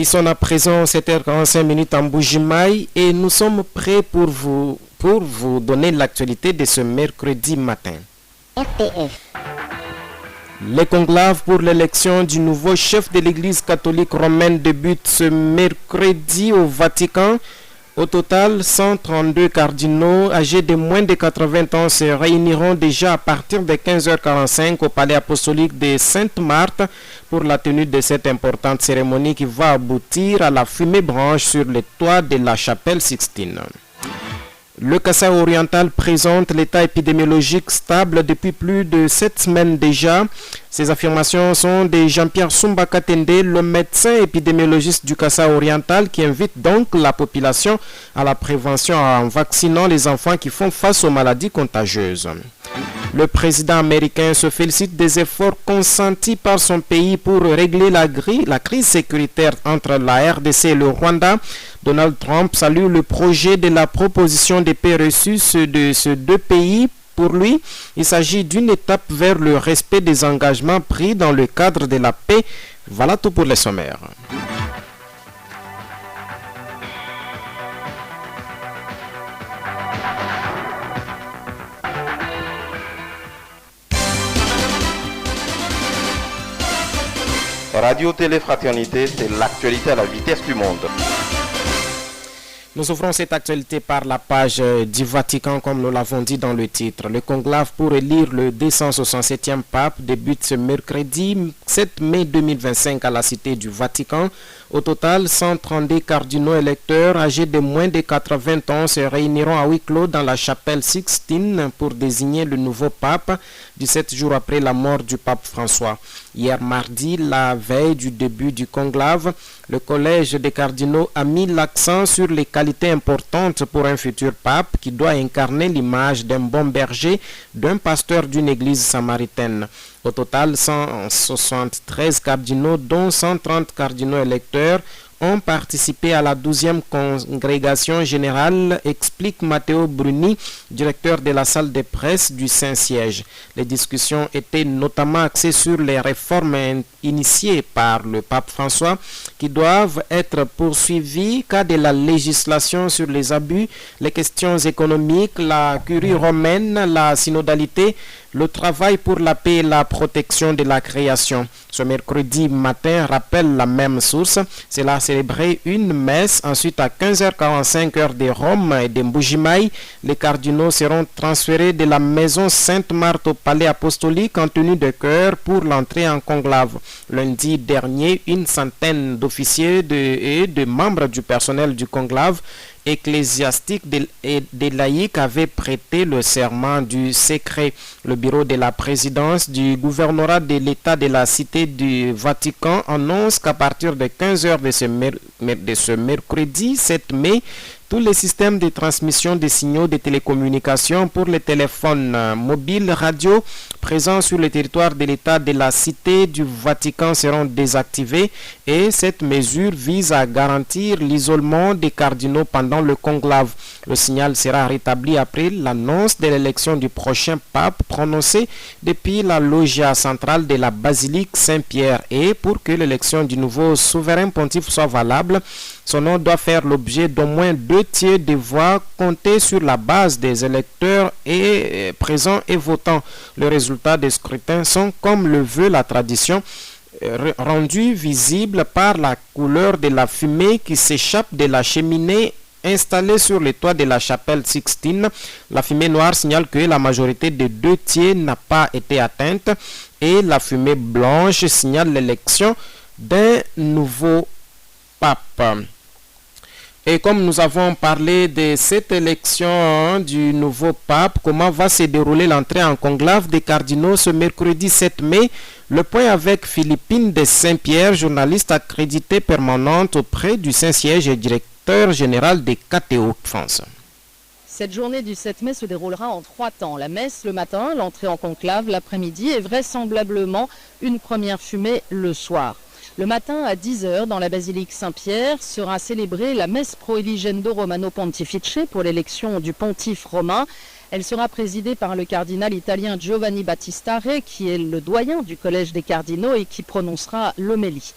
Ils sont à présent 7h45 en Bujimaï et nous sommes prêts pour vous donner l'actualité de ce mercredi matin. RTF. Les conclaves pour l'élection du nouveau chef de l'Église catholique romaine débutent ce mercredi au Vatican. Au total, 132 cardinaux âgés de moins de 80 ans se réuniront déjà à partir de 15h45 au palais apostolique de Sainte-Marthe pour la tenue de cette importante cérémonie qui va aboutir à la fumée blanche sur les toits de la chapelle Sixtine. Le Kasaï oriental présente l'état épidémiologique stable depuis plus de 7 semaines déjà. Ces affirmations sont de Jean-Pierre Soumbakatende, le médecin épidémiologiste du Kasaï oriental, qui invite donc la population à la prévention en vaccinant les enfants qui font face aux maladies contagieuses. Le président américain se félicite des efforts consentis par son pays pour régler la crise sécuritaire entre la RDC et le Rwanda. Donald Trump salue le projet de la proposition de paix reçue de ces deux pays. Pour lui, il s'agit d'une étape vers le respect des engagements pris dans le cadre de la paix. Voilà tout pour les sommaires. Radio Télé Fraternité, c'est l'actualité à la vitesse du monde. Nous ouvrons cette actualité par la page du Vatican, comme nous l'avons dit dans le titre. Le conclave pour élire le 267e pape débute ce mercredi 7 mai 2025 à la Cité du Vatican. Au total, 132 cardinaux électeurs âgés de moins de 80 ans se réuniront à huis clos dans la chapelle Sixtine pour désigner le nouveau pape 17 jours après la mort du pape François. Hier mardi, la veille du début du conclave, le collège des cardinaux a mis l'accent sur les qualités importantes pour un futur pape qui doit incarner l'image d'un bon berger, d'un pasteur d'une église samaritaine. Au total, 173 cardinaux, dont 130 cardinaux électeurs, ont participé à la 12e congrégation générale, explique Matteo Bruni, directeur de la salle de presse du Saint-Siège. Les discussions étaient notamment axées sur les réformes initiées par le pape François qui doivent être poursuivies, cas de la législation sur les abus, les questions économiques, la curie romaine, la synodalité, le travail pour la paix et la protection de la création. Ce mercredi matin rappelle la même source. C'est là célébrer une messe. Ensuite, à 15h45 heure de Rome et de Mbujimaï, les cardinaux seront transférés de la maison Sainte-Marthe au palais apostolique en tenue de chœur pour l'entrée en conclave. Lundi dernier, une centaine d'officiers et de membres du personnel du conclave ecclésiastique et des laïcs avaient prêté le serment du secret. Le bureau de la présidence du gouvernorat de l'État de la Cité du Vatican annonce qu'à partir de 15h de ce mercredi 7 mai, tous les systèmes de transmission des signaux de télécommunications pour les téléphones mobiles radio présents sur le territoire de l'État de la Cité du Vatican seront désactivés et cette mesure vise à garantir l'isolement des cardinaux pendant le conclave. Le signal sera rétabli après l'annonce de l'élection du prochain pape prononcée depuis la loggia centrale de la basilique Saint-Pierre et pour que l'élection du nouveau souverain pontife soit valable, son nom doit faire l'objet d'au moins 2/3 des voix comptées sur la base des électeurs et présents et votants. Les résultats des scrutins sont, comme le veut la tradition, rendus visibles par la couleur de la fumée qui s'échappe de la cheminée installée sur les toits de la chapelle Sixtine. La fumée noire signale que la majorité des 2/3 n'a pas été atteinte et la fumée blanche signale l'élection d'un nouveau pape. Et comme nous avons parlé de cette élection du nouveau pape, comment va se dérouler l'entrée en conclave des cardinaux ce mercredi 7 mai? Le point avec Philippine de Saint-Pierre, journaliste accréditée permanente auprès du Saint-Siège et directeur général des KTO France. Cette journée du 7 mai se déroulera en 3 temps. La messe le matin, l'entrée en conclave l'après-midi et vraisemblablement une première fumée le soir. Le matin à 10h, dans la basilique Saint-Pierre, sera célébrée la messe Pro Eligendo Romano Pontifice pour l'élection du pontife romain. Elle sera présidée par le cardinal italien Giovanni Battista Re, qui est le doyen du collège des cardinaux et qui prononcera l'homélie.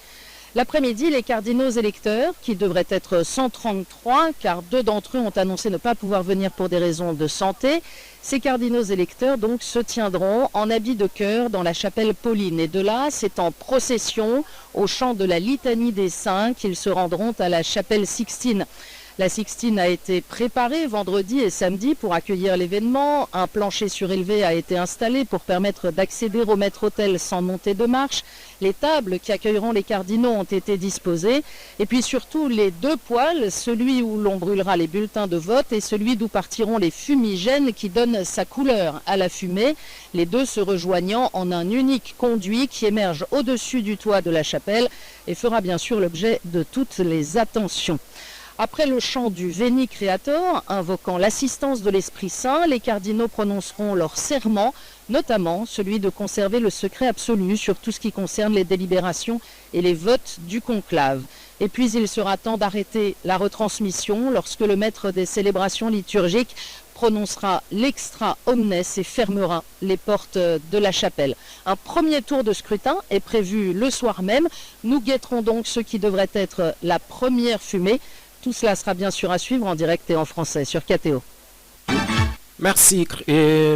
L'après-midi, les cardinaux électeurs, qui devraient être 133, car 2 d'entre eux ont annoncé ne pas pouvoir venir pour des raisons de santé. Ces cardinaux électeurs donc se tiendront en habit de chœur dans la chapelle Pauline. Et de là, c'est en procession, au chant de la litanie des saints, qu'ils se rendront à la chapelle Sixtine. La Sixtine a été préparée vendredi et samedi pour accueillir l'événement. Un plancher surélevé a été installé pour permettre d'accéder au maître-autel sans monter de marche. Les tables qui accueilleront les cardinaux ont été disposées. Et puis surtout les 2 poêles, celui où l'on brûlera les bulletins de vote et celui d'où partiront les fumigènes qui donnent sa couleur à la fumée. Les 2 se rejoignant en un unique conduit qui émerge au-dessus du toit de la chapelle et fera bien sûr l'objet de toutes les attentions. Après le chant du Veni Creator, invoquant l'assistance de l'Esprit Saint, les cardinaux prononceront leur serment, notamment celui de conserver le secret absolu sur tout ce qui concerne les délibérations et les votes du conclave. Et puis il sera temps d'arrêter la retransmission lorsque le maître des célébrations liturgiques prononcera l'extra omnes et fermera les portes de la chapelle. Un premier tour de scrutin est prévu le soir même. Nous guetterons donc ce qui devrait être la première fumée. Tout cela sera bien sûr à suivre en direct et en français sur KTO. Merci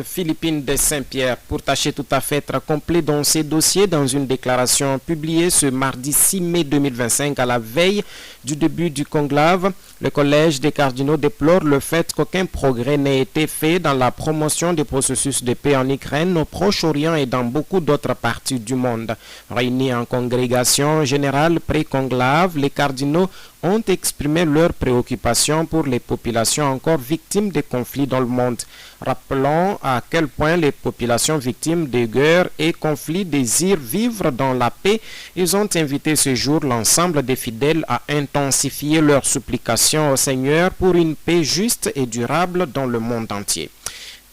Philippine de Saint-Pierre pour tâcher tout à fait être complet dans ces dossiers dans une déclaration publiée ce mardi 6 mai 2025 à la veille du début du conclave. Le Collège des cardinaux déplore le fait qu'aucun progrès n'ait été fait dans la promotion des processus de paix en Ukraine, au Proche-Orient et dans beaucoup d'autres parties du monde. Réunis en congrégation générale pré-conclave, les cardinaux ont exprimé leurs préoccupations pour les populations encore victimes des conflits dans le monde. Rappelons à quel point les populations victimes de guerres et conflits désirent vivre dans la paix. Ils ont invité ce jour l'ensemble des fidèles à intensifier leurs supplications au Seigneur pour une paix juste et durable dans le monde entier.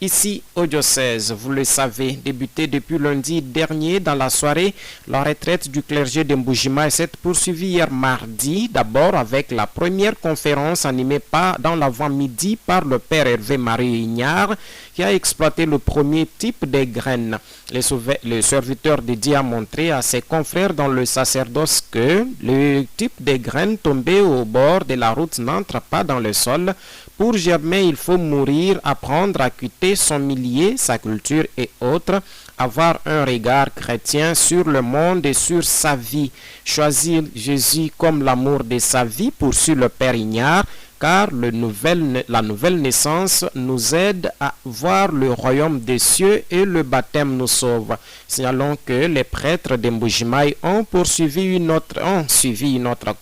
Ici, au diocèse, vous le savez, débuté depuis lundi dernier dans la soirée, la retraite du clergé de Mboujima s'est poursuivie hier mardi, d'abord avec la première conférence animée dans l'avant-midi par le père Hervé-Marie Ignard, qui a exploité le premier type de graines. Le serviteur dédié a montré à ses confrères dans le sacerdoce que le type de graines tombées au bord de la route n'entre pas dans le sol. Pour germer, il faut mourir, apprendre à quitter son milieu, sa culture et autres, avoir un regard chrétien sur le monde et sur sa vie. Choisir Jésus comme l'amour de sa vie, poursuit le Père Ignard, car la nouvelle naissance nous aide à voir le royaume des cieux et le baptême nous sauve. Signalons que les prêtres de Mboujima ont suivi une autre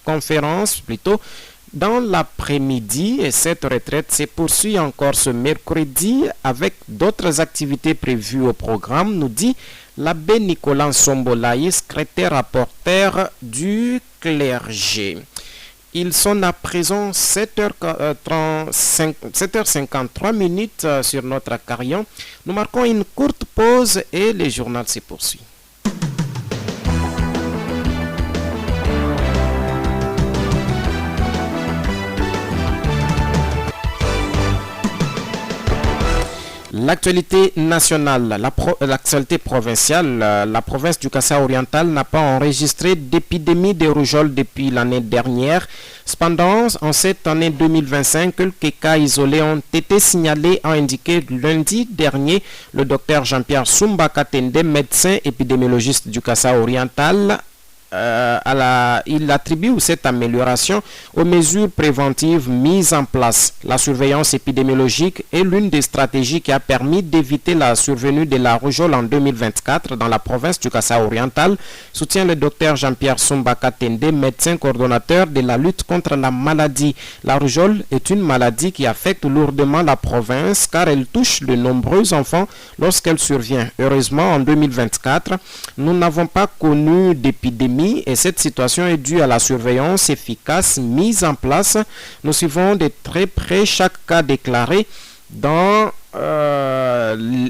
conférence dans l'après-midi, et cette retraite se poursuit encore ce mercredi avec d'autres activités prévues au programme, nous dit l'abbé Nicolas Sombolaï, secrétaire rapporteur du clergé. Ils sont à présent 7h53 sur notre carillon. Nous marquons une courte pause et le journal se poursuit. L'actualité nationale, l'actualité provinciale, la province du Kasaï oriental n'a pas enregistré d'épidémie de rougeole depuis l'année dernière. Cependant, en cette année 2025, quelques cas isolés ont été signalés, a indiqué lundi dernier le docteur Jean-Pierre Soumbaka Tende, médecin épidémiologiste du Kasaï oriental. Il attribue cette amélioration aux mesures préventives mises en place. La surveillance épidémiologique est l'une des stratégies qui a permis d'éviter la survenue de la rougeole en 2024 dans la province du Kasaï oriental, soutient le docteur Jean-Pierre Soumbaka Tende, médecin coordonnateur de la lutte contre la maladie. La rougeole est une maladie qui affecte lourdement la province car elle touche de nombreux enfants lorsqu'elle survient. Heureusement, en 2024, nous n'avons pas connu d'épidémie et cette situation est due à la surveillance efficace mise en place. Nous suivons de très près chaque cas déclaré dans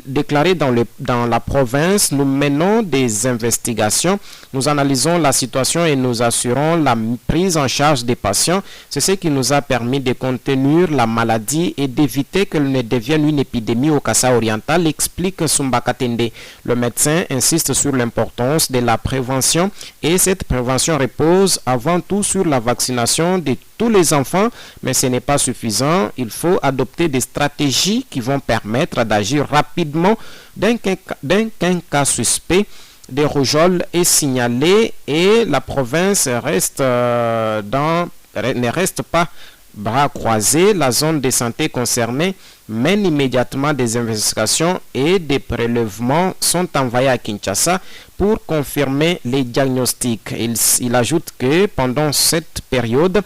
déclaré dans la province, nous menons des investigations, nous analysons la situation et nous assurons la prise en charge des patients. C'est ce qui nous a permis de contenir la maladie et d'éviter qu'elle ne devienne une épidémie au Kasaï oriental, explique Sumbaka Tende. Le médecin insiste sur l'importance de la prévention et cette prévention repose avant tout sur la vaccination de tous les enfants, mais ce n'est pas suffisant. Il faut adopter des stratégies qui vont permettre d'agir rapidement dès qu'un cas suspect de rougeole est signalé et la province ne reste pas bras croisés. La zone de santé concernée mène immédiatement des investigations et des prélèvements sont envoyés à Kinshasa pour confirmer les diagnostics. Il ajoute que pendant cette période,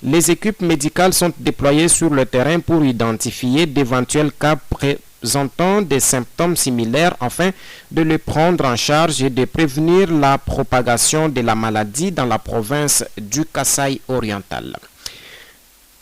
les équipes médicales sont déployées sur le terrain pour identifier d'éventuels cas présentant des symptômes similaires afin de les prendre en charge et de prévenir la propagation de la maladie dans la province du Kasaï oriental.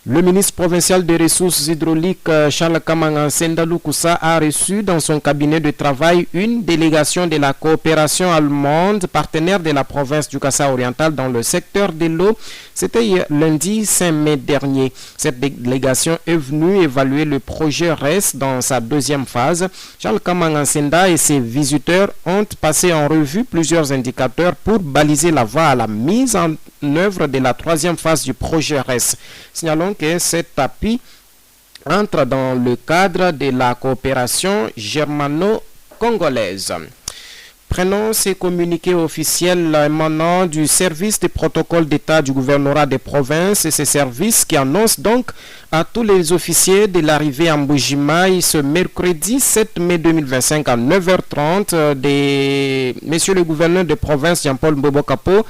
Le ministre provincial des ressources hydrauliques Charles Kamanga Sendalou-Koussa a reçu dans son cabinet de travail une délégation de la coopération allemande, partenaire de la province du Kasaï oriental dans le secteur de l'eau. C'était lundi 5 mai dernier. Cette délégation est venue évaluer le projet RES dans sa deuxième phase. Charles Kamanga Senda et ses visiteurs ont passé en revue plusieurs indicateurs pour baliser la voie à la mise en œuvre de la troisième phase du projet RES. Signalons que cet appui entre dans le cadre de la coopération germano-congolaise. Prenons ces communiqués officiels émanant du service des protocoles d'État du gouvernorat des provinces et ces services qui annoncent donc à tous les officiers de l'arrivée à Mbujimaï ce mercredi 7 mai 2025 à 9h30 de Monsieur le gouverneur de province Jean-Paul Mbobo-Kapo.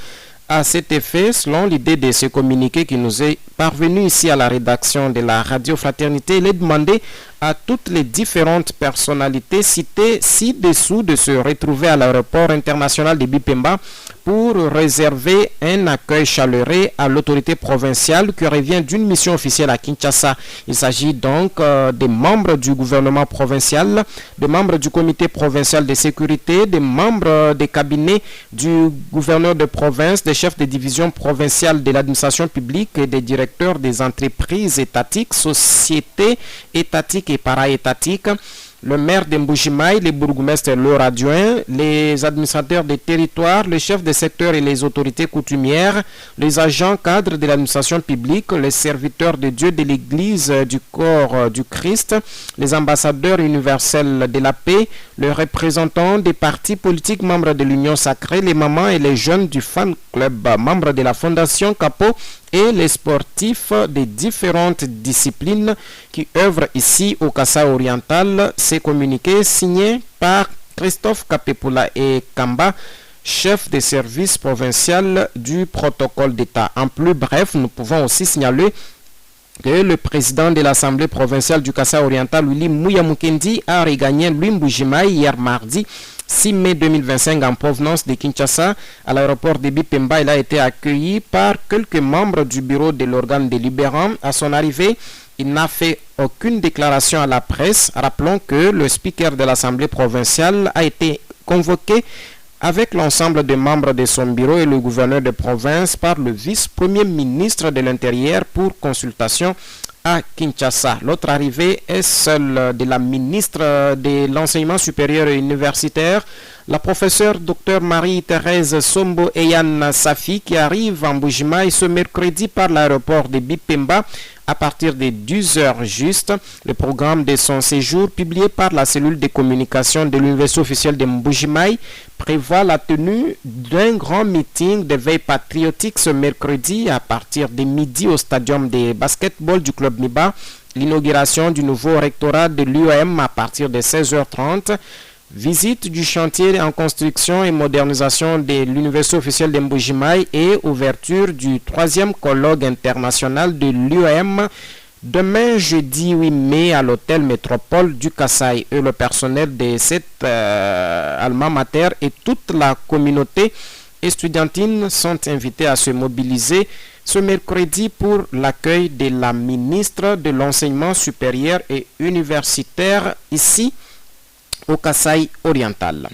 À cet effet, selon l'idée de ce communiqué qui nous est parvenu ici à la rédaction de la Radio Fraternité, il est demandé à toutes les différentes personnalités citées ci-dessous de se retrouver à l'aéroport international de Bipemba pour réserver un accueil chaleureux à l'autorité provinciale qui revient d'une mission officielle à Kinshasa. Il s'agit donc des membres du gouvernement provincial, des membres du comité provincial de sécurité, des membres des cabinets du gouverneur de province, des chefs de division provinciale de l'administration publique et des directeurs des entreprises étatiques, sociétés étatiques et para-étatiques, le maire de Mbujimaï, les bourgmestres, leurs adjoints, les administrateurs des territoires, les chefs de secteur et les autorités coutumières, les agents cadres de l'administration publique, les serviteurs de Dieu de l'Église du corps du Christ, les ambassadeurs universels de la paix, les représentants des partis politiques membres de l'Union sacrée, les mamans et les jeunes du fan club membres de la Fondation Capo et les sportifs des différentes disciplines qui œuvrent ici au Kasaï oriental. Ces communiqués signés par Christophe Kapepula et Kamba, chef des services provincial du protocole d'État. En plus bref, nous pouvons aussi signaler que le président de l'Assemblée provinciale du Kasaï oriental, Willy Mouyamukendi, a regagné Mbujimaï hier mardi 6 mai 2025 en provenance de Kinshasa à l'aéroport de Bipemba. Il a été accueilli par quelques membres du bureau de l'organe délibérant. À son arrivée, il n'a fait aucune déclaration à la presse. Rappelons que le speaker de l'Assemblée provinciale a été convoqué avec l'ensemble des membres de son bureau et le gouverneur de province par le vice-premier ministre de l'Intérieur pour consultation à Kinshasa. L'autre arrivée est celle de la ministre de l'Enseignement supérieur et universitaire, la professeure Dr Marie-Thérèse Sombo Eyan Safi, qui arrive en Mbujimaï ce mercredi par l'aéroport de Bipemba à partir de 10h juste. Le programme de son séjour, publié par la cellule de communication de l'Université officielle de Mbujimaï, prévoit la tenue d'un grand meeting de veille patriotique ce mercredi à partir de midi au stadium de basketball du club Miba, l'inauguration du nouveau rectorat de l'UAM à partir de 16h30, visite du chantier en construction et modernisation de l'Université officielle de Mbujimaï et ouverture du 3e colloque international de l'UAM demain jeudi 8 mai à l'hôtel Métropole du Kasaï. Et le personnel de cette alma mater et toute la communauté estudiantine sont invités à se mobiliser ce mercredi pour l'accueil de la ministre de l'Enseignement supérieur et universitaire ici au Kasaï oriental.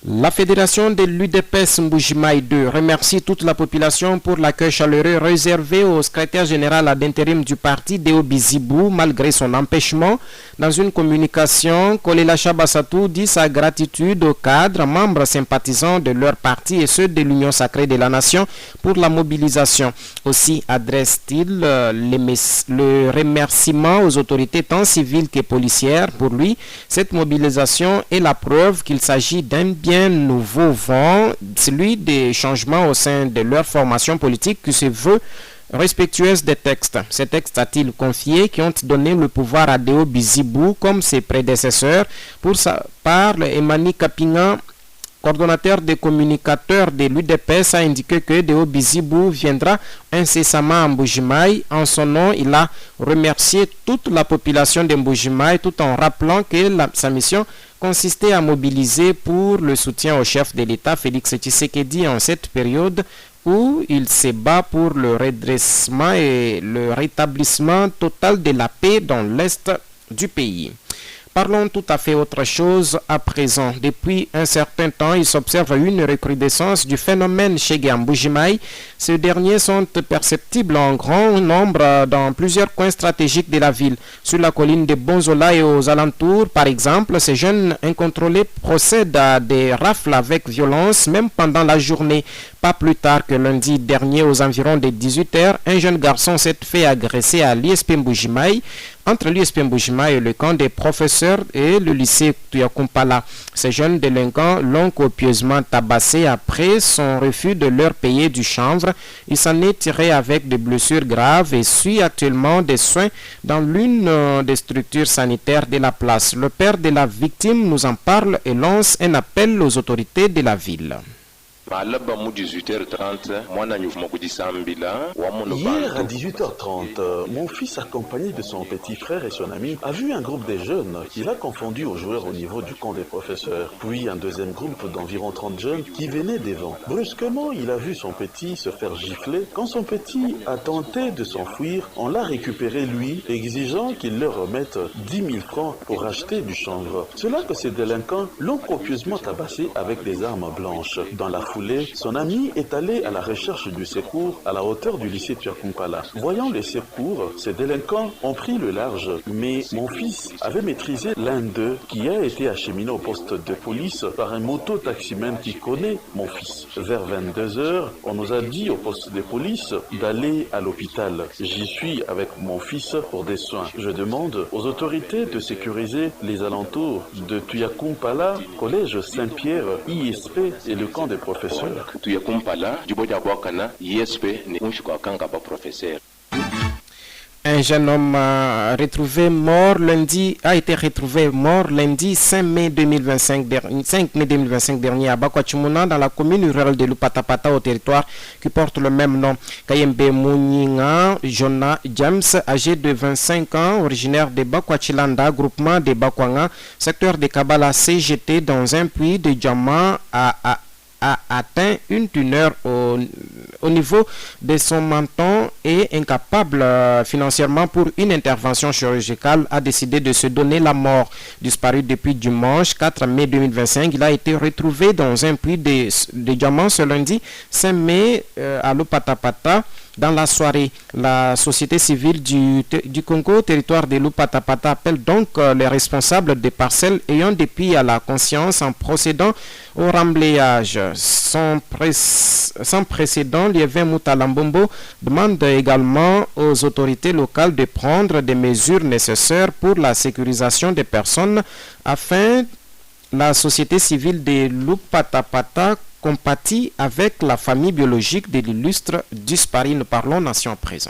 La fédération de l'UDPS Mbujimaï 2 remercie toute la population pour l'accueil chaleureux réservé au secrétaire général ad intérim du parti Deo Bizibou malgré son empêchement. Dans une communication, Kolela Chabasatou dit sa gratitude aux cadres, membres sympathisants de leur parti et ceux de l'Union sacrée de la nation pour la mobilisation. Aussi adresse-t-il le remerciement aux autorités tant civiles que policières. Pour lui, cette mobilisation est la preuve qu'il s'agit d'un bien nouveau vent, celui des changements au sein de leur formation politique qui se veut respectueuse des textes. Ces textes, a-t-il confié, qui ont donné le pouvoir à Deo Bizibou comme ses prédécesseurs. Pour sa part, Emani Kapinga, coordonnateur des communicateurs de l'UDPS, a indiqué que Deo Bizibou viendra incessamment à Mbujimaï. En son nom, il a remercié toute la population de Mbujimaï tout en rappelant que sa mission consistait à mobiliser pour le soutien au chef de l'État, Félix Tshisekedi, en cette période où il se bat pour le redressement et le rétablissement total de la paix dans l'Est du pays. Parlons tout à fait autre chose à présent. Depuis un certain temps, il s'observe une recrudescence du phénomène chez Mbujimaï. Ces derniers sont perceptibles en grand nombre dans plusieurs coins stratégiques de la ville. Sur la colline de Bonzola et aux alentours, par exemple, ces jeunes incontrôlés procèdent à des rafles avec violence, même pendant la journée. Pas plus tard que lundi dernier, aux environs de 18h, un jeune garçon s'est fait agresser à l'ISP Mbujimaï. Entre l'ISP Mbujimaï et le camp des professeurs et le lycée Tuyakumpala. Ces jeunes délinquants l'ont copieusement tabassé après son refus de leur payer du chanvre. Il s'en est tiré avec des blessures graves et suit actuellement des soins dans l'une des structures sanitaires de la place. Le père de la victime nous en parle et lance un appel aux autorités de la ville. Hier à 18h30, mon fils accompagné de son petit frère et son ami a vu un groupe de jeunes qu'il a confondu aux joueurs au niveau du camp des professeurs. Puis un deuxième groupe d'environ 30 jeunes qui venaient devant. Brusquement, il a vu son petit se faire gifler. Quand son petit a tenté de s'enfuir, on l'a récupéré lui, exigeant qu'il leur remette 10 000 francs pour acheter du chanvre. C'est là que ces délinquants l'ont copieusement tabassé avec des armes blanches. Dans la foulée, son ami est allé à la recherche du secours à la hauteur du lycée Tuyakumpala. Voyant les secours, ces délinquants ont pris le large, mais mon fils avait maîtrisé l'un d'eux qui a été acheminé au poste de police par un moto-taximène qui connaît mon fils. Vers 22h, on nous a dit au poste de police d'aller à l'hôpital. J'y suis avec mon fils pour des soins. Je demande aux autorités de sécuriser les alentours de Tuyakumpala, collège Saint-Pierre, ISP et le camp des professeurs. Un jeune homme a été retrouvé mort lundi 5 mai 2025 dernier à Bakwachimuna dans la commune rurale de Lupatapata au territoire qui porte le même nom. Kayembe Mouninga Jonah James, âgé de 25 ans, originaire de Bakwachilanda, groupement de Bakwanga, secteur de Kabala, s'est jeté dans un puits de diamant a atteint une tumeur au niveau de son menton et incapable financièrement pour une intervention chirurgicale, a décidé de se donner la mort. Disparu depuis dimanche 4 mai 2025, il a été retrouvé dans un puits de diamants ce lundi 5 mai à Lupatapata. Dans la soirée, la société civile du Congo, territoire de Lupatapata, appelle donc les responsables des parcelles ayant des puits à la conscience en procédant au remblayage. Sans précédent, Liévin Moutalambombo demande également aux autorités locales de prendre des mesures nécessaires pour la sécurisation des personnes afin la société civile de Lupatapata compatit avec la famille biologique de l'illustre disparu. Nous parlons nation à présent.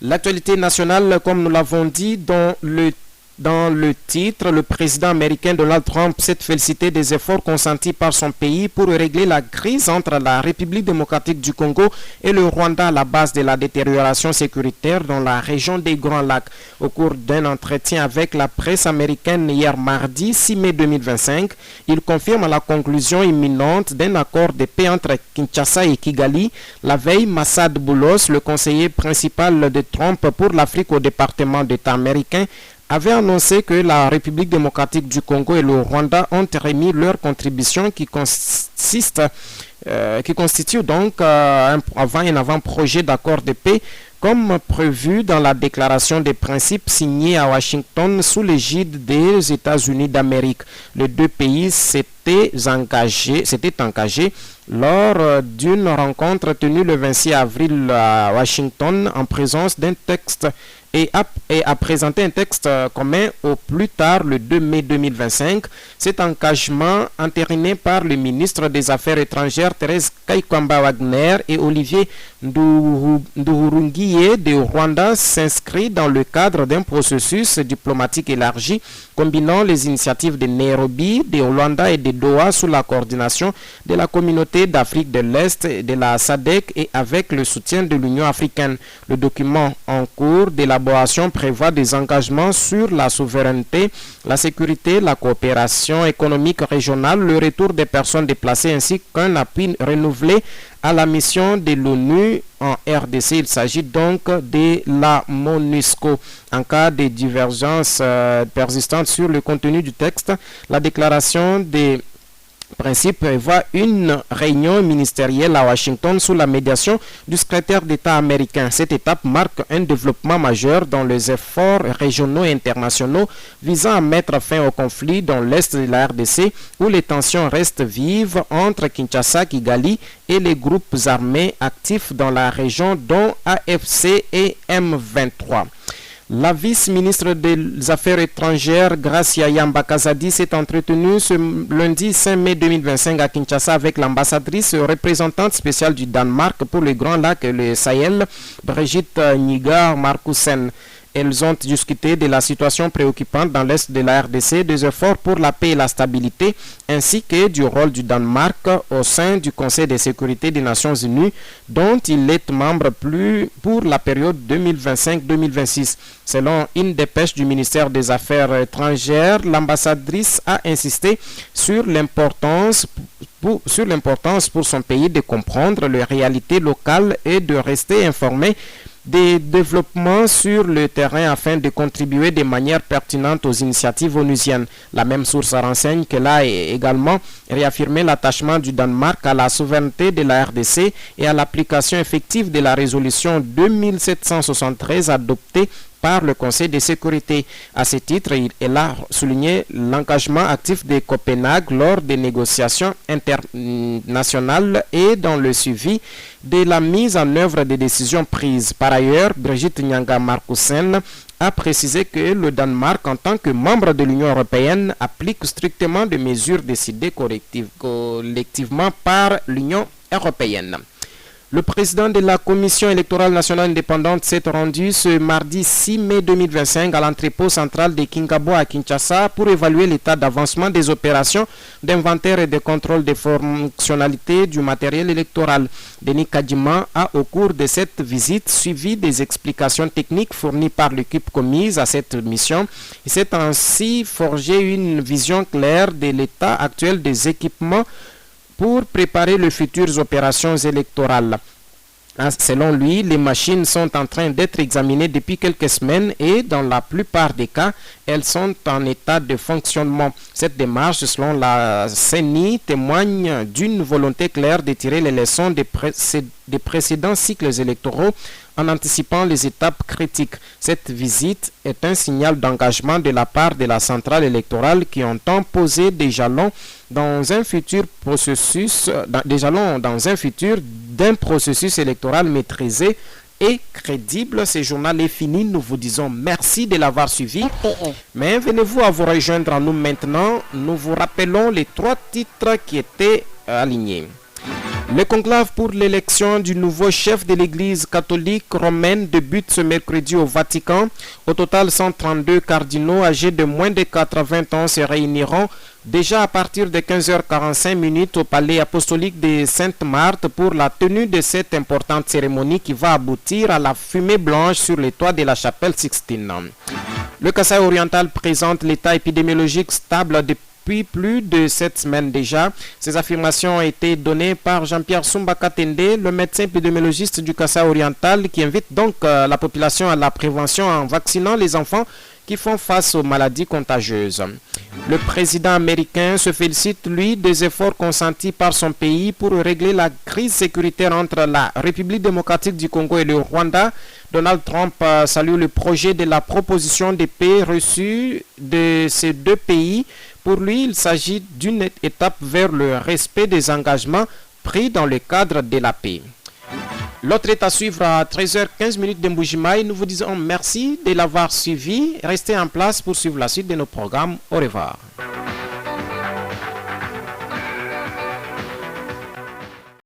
L'actualité nationale, comme nous l'avons dit, dans le Dans le titre, le président américain Donald Trump s'est félicité des efforts consentis par son pays pour régler la crise entre la République démocratique du Congo et le Rwanda à la base de la détérioration sécuritaire dans la région des Grands Lacs. Au cours d'un entretien avec la presse américaine hier mardi 6 mai 2025, il confirme la conclusion imminente d'un accord de paix entre Kinshasa et Kigali. La veille, Massad Boulos, le conseiller principal de Trump pour l'Afrique au département d'État américain, avait annoncé que la République démocratique du Congo et le Rwanda ont remis leur contribution qui constitue donc un avant-projet d'accord de paix comme prévu dans la déclaration des principes signée à Washington sous l'égide des États-Unis d'Amérique. Les deux pays s'étaient engagés lors d'une rencontre tenue le 26 avril à Washington en présence d'un texte et a présenté un texte commun au plus tard le 2 mai 2025. Cet engagement entériné par le ministre des Affaires étrangères Thérèse Kaikwamba-Wagner et Olivier Nduhungirehe de Rwanda s'inscrit dans le cadre d'un processus diplomatique élargi combinant les initiatives de Nairobi, de Rwanda et de Doha sous la coordination de la communauté d'Afrique de l'Est, de la SADC et avec le soutien de l'Union africaine. Le document en cours d'élaboration prévoit des engagements sur la souveraineté, la sécurité, la coopération économique régionale, le retour des personnes déplacées ainsi qu'un appui renouvelé à la mission de l'ONU en RDC. Il s'agit donc de la MONUSCO. En cas de divergence persistante sur le contenu du texte, la déclaration des principe prévoit une réunion ministérielle à Washington sous la médiation du secrétaire d'État américain. Cette étape marque un développement majeur dans les efforts régionaux et internationaux visant à mettre fin au conflit dans l'est de la RDC où les tensions restent vives entre Kinshasa, Kigali et les groupes armés actifs dans la région dont AFC et M23. La vice-ministre des Affaires étrangères, Gracia Yamba-Kazadi, s'est entretenue ce lundi 5 mai 2025 à Kinshasa avec l'ambassadrice représentante spéciale du Danemark pour les Grands Lacs et le Sahel, Brigitte Nygaard Markussen. Elles ont discuté de la situation préoccupante dans l'est de la RDC, des efforts pour la paix et la stabilité, ainsi que du rôle du Danemark au sein du Conseil de sécurité des Nations Unies, dont il est membre pour la période 2025-2026. Selon une dépêche du ministère des Affaires étrangères, l'ambassadrice a insisté sur l'importance pour son pays de comprendre les réalités locales et de rester informé des développements sur le terrain afin de contribuer de manière pertinente aux initiatives onusiennes. La même source renseigne qu'elle a également réaffirmé l'attachement du Danemark à la souveraineté de la RDC et à l'application effective de la résolution 2773 adoptée par le Conseil de sécurité. À ce titre, elle a souligné l'engagement actif de Copenhague lors des négociations internationales et dans le suivi de la mise en œuvre des décisions prises. Par ailleurs, Brigitte Nygaard Markussen a précisé que le Danemark, en tant que membre de l'Union européenne, applique strictement des mesures décidées collectivement par l'Union européenne. Le président de la Commission électorale nationale indépendante s'est rendu ce mardi 6 mai 2025 à l'entrepôt central de Kingabo à Kinshasa pour évaluer l'état d'avancement des opérations d'inventaire et de contrôle des fonctionnalités du matériel électoral. Denis Kadima a, au cours de cette visite, suivi des explications techniques fournies par l'équipe commise à cette mission. Il s'est ainsi forgé une vision claire de l'état actuel des équipements pour préparer les futures opérations électorales. Selon lui, les machines sont en train d'être examinées depuis quelques semaines et dans la plupart des cas, elles sont en état de fonctionnement. Cette démarche, selon la CENI, témoigne d'une volonté claire de tirer les leçons des précédents cycles électoraux en anticipant les étapes critiques. Cette visite est un signal d'engagement de la part de la centrale électorale qui entend poser des jalons dans un futur d'un processus électoral maîtrisé et crédible. Ce journal est fini. Nous vous disons merci de l'avoir suivi. Mais venez-vous à vous rejoindre à nous maintenant. Nous vous rappelons les 3 titres qui étaient alignés. Le conclave pour l'élection du nouveau chef de l'église catholique romaine débute ce mercredi au Vatican. Au total, 132 cardinaux âgés de moins de 80 ans se réuniront déjà à partir de 15h45 au palais apostolique de Sainte-Marthe pour la tenue de cette importante cérémonie qui va aboutir à la fumée blanche sur les toits de la chapelle Sixtine. Le Kasaï oriental présente l'état épidémiologique stable depuis plus de 7 semaines déjà. Ces affirmations ont été données par Jean-Pierre Sumba Katende, le médecin épidémiologiste du Kasaï oriental, qui invite donc la population à la prévention en vaccinant les enfants qui font face aux maladies contagieuses. Le président américain se félicite, lui, des efforts consentis par son pays pour régler la crise sécuritaire entre la République démocratique du Congo et le Rwanda. Donald Trump salue le projet de la proposition de paix reçue de ces deux pays. Pour lui, il s'agit d'une étape vers le respect des engagements pris dans le cadre de la paix. L'autre est à suivre à 13h15 de Mbujimaï. Nous vous disons merci de l'avoir suivi. Restez en place pour suivre la suite de nos programmes. Au revoir.